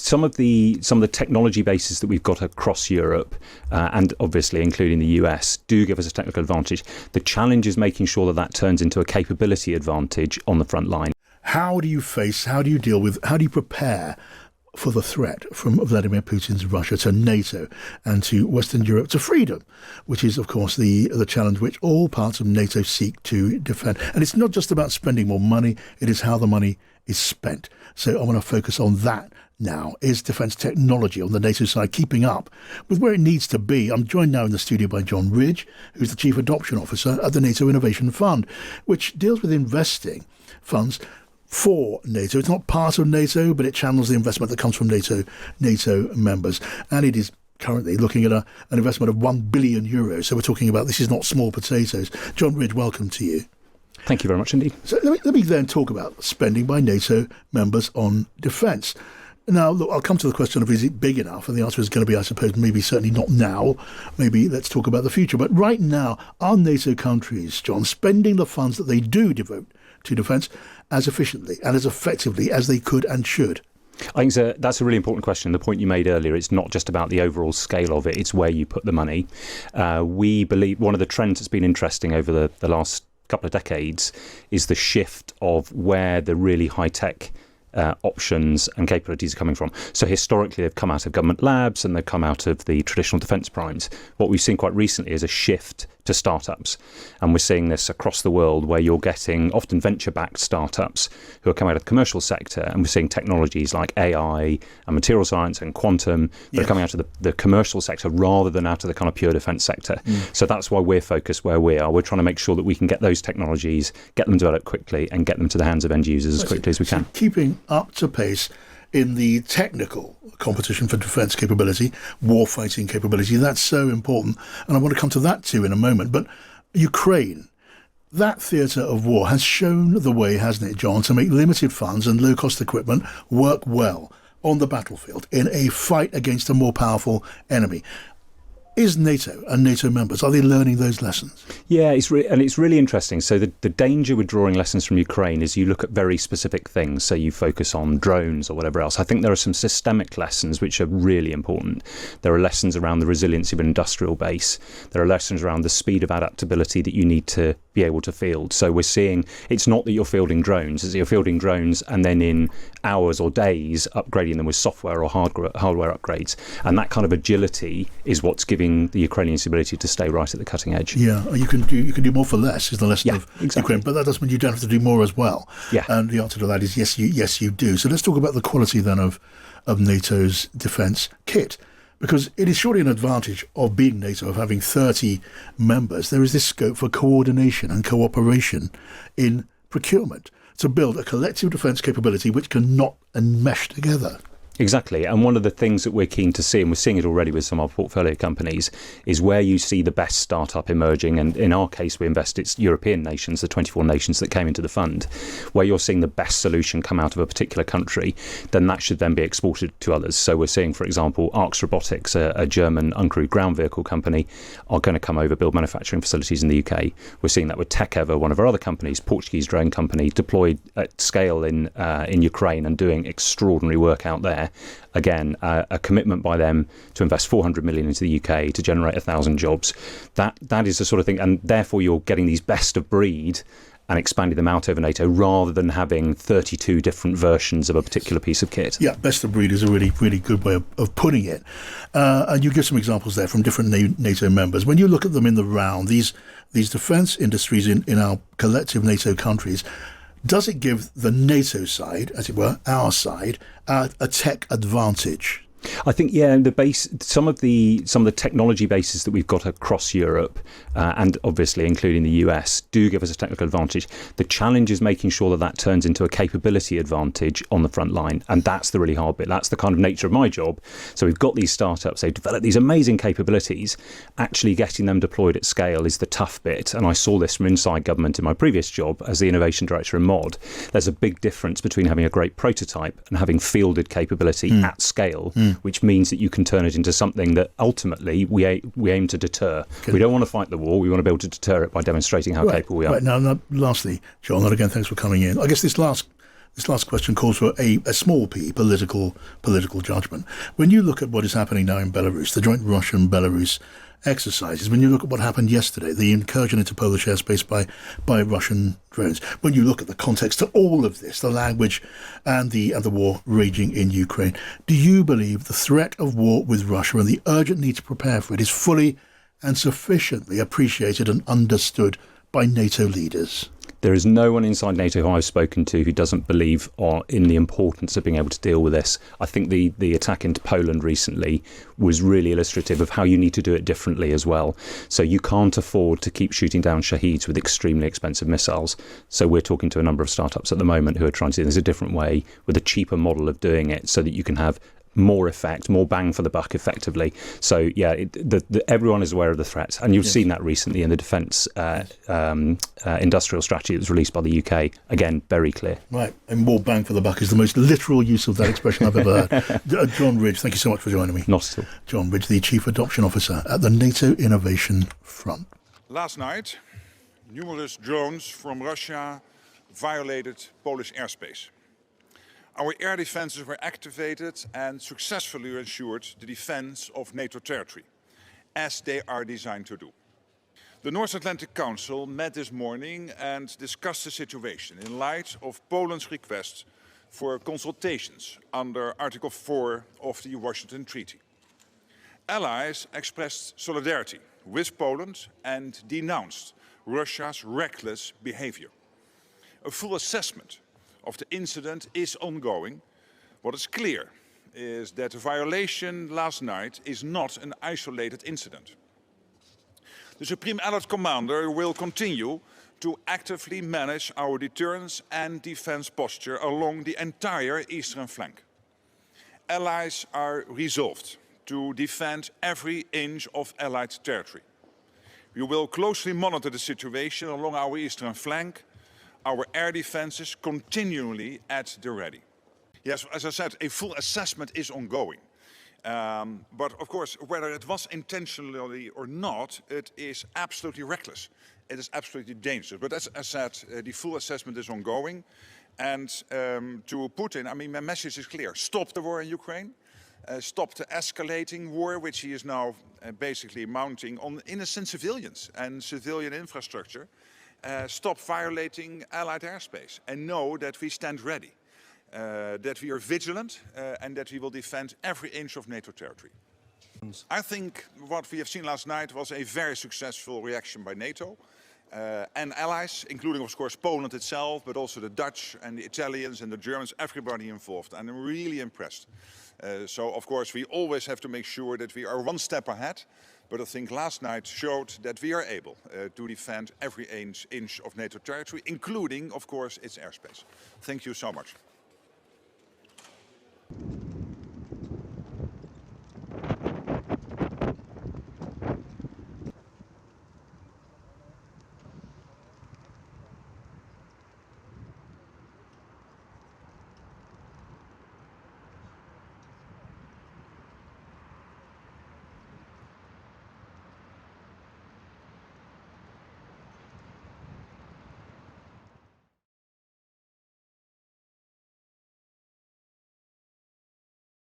some of the technology bases that we've got across Europe, and obviously including the US, do give us a technical advantage. The challenge is making sure that turns into a capability advantage on the front line. How do you prepare for the threat from Vladimir Putin's Russia to NATO and to Western Europe to freedom, which is, of course, the challenge which all parts of NATO seek to defend. And it's not just about spending more money, it is how the money is spent. So I want to focus on that now. Is defence technology on the NATO side keeping up with where it needs to be? I'm joined now in the studio by John Ridge, who's the Chief Adoption Officer at the Nato Innovation Fund, which deals with investing funds for NATO. It's not part of NATO, but it channels the investment that comes from NATO members. And it is currently looking at an investment of €1 billion. So we're talking about, this is not small potatoes. John Ridge, welcome to you. Thank you very much indeed. So let me then talk about spending by NATO members on defence. Now, look, I'll come to the question of, is it big enough? And the answer is going to be, I suppose, maybe certainly not now. Maybe let's talk about the future. But right now, are NATO countries, John, spending the funds that they do devote to defence as efficiently and as effectively as they could and should? I think that's a really important question. The point you made earlier, it's not just about the overall scale of it, it's where you put the money. We believe one of the trends that's been interesting over the last couple of decades is the shift of where the really high-tech options and capabilities are coming from. So historically, they've come out of government labs and they've come out of the traditional defence primes. What we've seen quite recently is a shift to startups. And we're seeing this across the world where you're getting often venture-backed startups who are coming out of the commercial sector. And we're seeing technologies like AI and material science and quantum that are coming out of the commercial sector rather than out of the kind of pure defence sector. So that's why we're focused where we are. We're trying to make sure that we can get those technologies, get them developed quickly and get them to the hands of end users as quickly as we can. Keeping up to pace in the technical competition for defence capability, war-fighting capability, that's so important. And I want to come to that too in a moment. But Ukraine, that theatre of war has shown the way, hasn't it, John, to make limited funds and low-cost equipment work well on the battlefield in a fight against a more powerful enemy. Is NATO and NATO members, are they learning those lessons? Yeah, it's really interesting. So the danger with drawing lessons from Ukraine is you look at very specific things. So you focus on drones or whatever else. I think there are some systemic lessons which are really important. There are lessons around the resiliency of an industrial base. There are lessons around the speed of adaptability that you need to be able to field. So we're seeing it's not that you're fielding drones, it's that you're fielding drones and then in hours or days upgrading them with software or hardware upgrades. And that kind of agility is what's giving the Ukrainians the ability to stay right at the cutting edge. Yeah, you can do more for less is the lesson of exactly. Ukraine, but that doesn't mean you don't have to do more as well. Yeah. And the answer to that is yes, you do. So let's talk about the quality then of NATO's defence kit. Because it is surely an advantage of being NATO, of having 30 members. There is this scope for coordination and cooperation in procurement to build a collective defence capability which can knot and mesh together. Exactly. And one of the things that we're keen to see, and we're seeing it already with some of our portfolio companies, is where you see the best startup emerging. And in our case, we invest it's European nations, the 24 nations that came into the fund, where you're seeing the best solution come out of a particular country, then that should then be exported to others. So we're seeing, for example, Arx Robotics, a German uncrewed ground vehicle company, are going to come over, build manufacturing facilities in the UK. We're seeing that with TechEver, one of our other companies, Portuguese drone company, deployed at scale in Ukraine and doing extraordinary work out there. Again, a commitment by them to invest 400 million into the UK to generate 1,000 jobs. That is the sort of thing, and therefore you're getting these best of breed and expanding them out over NATO rather than having 32 different versions of a particular piece of kit. Yeah, best of breed is a really, really good way of putting it. And you give some examples there from different NATO members. When you look at them in the round, these defence industries in our collective NATO countries, does it give the NATO side, as it were, our side, a tech advantage? I think, some of the technology bases that we've got across Europe, and obviously including the US, do give us a technical advantage. The challenge is making sure that turns into a capability advantage on the front line, and that's the really hard bit. That's the kind of nature of my job. So we've got these startups, they've developed these amazing capabilities. Actually getting them deployed at scale is the tough bit, and I saw this from inside government in my previous job as the innovation director in MOD. There's a big difference between having a great prototype and having fielded capability at scale, which means that you can turn it into something that ultimately we aim to deter. Okay. We don't want to fight the war, we want to be able to deter it by demonstrating how capable we are. Right, now lastly, John, and again, thanks for coming in. I guess this last This last question calls for a small p, political judgment. When you look at what is happening now in Belarus, the joint Russian-Belarus exercises, when you look at what happened yesterday, the incursion into Polish airspace by Russian drones, when you look at the context to all of this, the language and the war raging in Ukraine, do you believe the threat of war with Russia and the urgent need to prepare for it is fully and sufficiently appreciated and understood by NATO leaders? There is no one inside NATO who I've spoken to who doesn't believe in the importance of being able to deal with this. I think the attack into Poland recently was really illustrative of how you need to do it differently as well. So you can't afford to keep shooting down Shaheeds with extremely expensive missiles. So we're talking to a number of startups at the moment who are trying to do this a different way with a cheaper model of doing it so that you can have more effect, more bang for the buck effectively. So yeah, everyone is aware of the threats, and you've seen that recently in the defence industrial strategy that was released by the UK. Again, very clear. Right, and more bang for the buck is the most literal use of that expression I've ever heard. John Ridge, thank you so much for joining me. Not at all. John Ridge, the Chief Adoption Officer at the NATO Innovation Fund. Last night, numerous drones from Russia violated Polish airspace. Our air defences were activated and successfully ensured the defence of NATO territory, as they are designed to do. The North Atlantic Council met this morning and discussed the situation in light of Poland's request for consultations under Article 4 of the Washington Treaty. Allies expressed solidarity with Poland and denounced Russia's reckless behaviour. A full assessment of the incident is ongoing. What is clear is that the violation last night is not an isolated incident. The Supreme Allied Commander will continue to actively manage our deterrence and defence posture along the entire eastern flank. Allies are resolved to defend every inch of Allied territory. We will closely monitor the situation along our eastern flank, our air defences continually at the ready. Yes, as I said, a full assessment is ongoing. But of course, whether it was intentionally or not, it is absolutely reckless. It is absolutely dangerous. But as I said, the full assessment is ongoing. And to Putin, I mean, my message is clear. Stop the war in Ukraine. Stop the escalating war, which he is now basically mounting on innocent civilians and civilian infrastructure. Stop violating Allied airspace and know that we stand ready, that we are vigilant and that we will defend every inch of NATO territory. I think what we have seen last night was a very successful reaction by NATO and allies, including of course Poland itself, but also the Dutch and the Italians and the Germans, everybody involved. And I'm really impressed. So of course we always have to make sure that we are one step ahead. But I think last night showed that we are able to defend every inch of NATO territory, including, of course, its airspace. Thank you so much.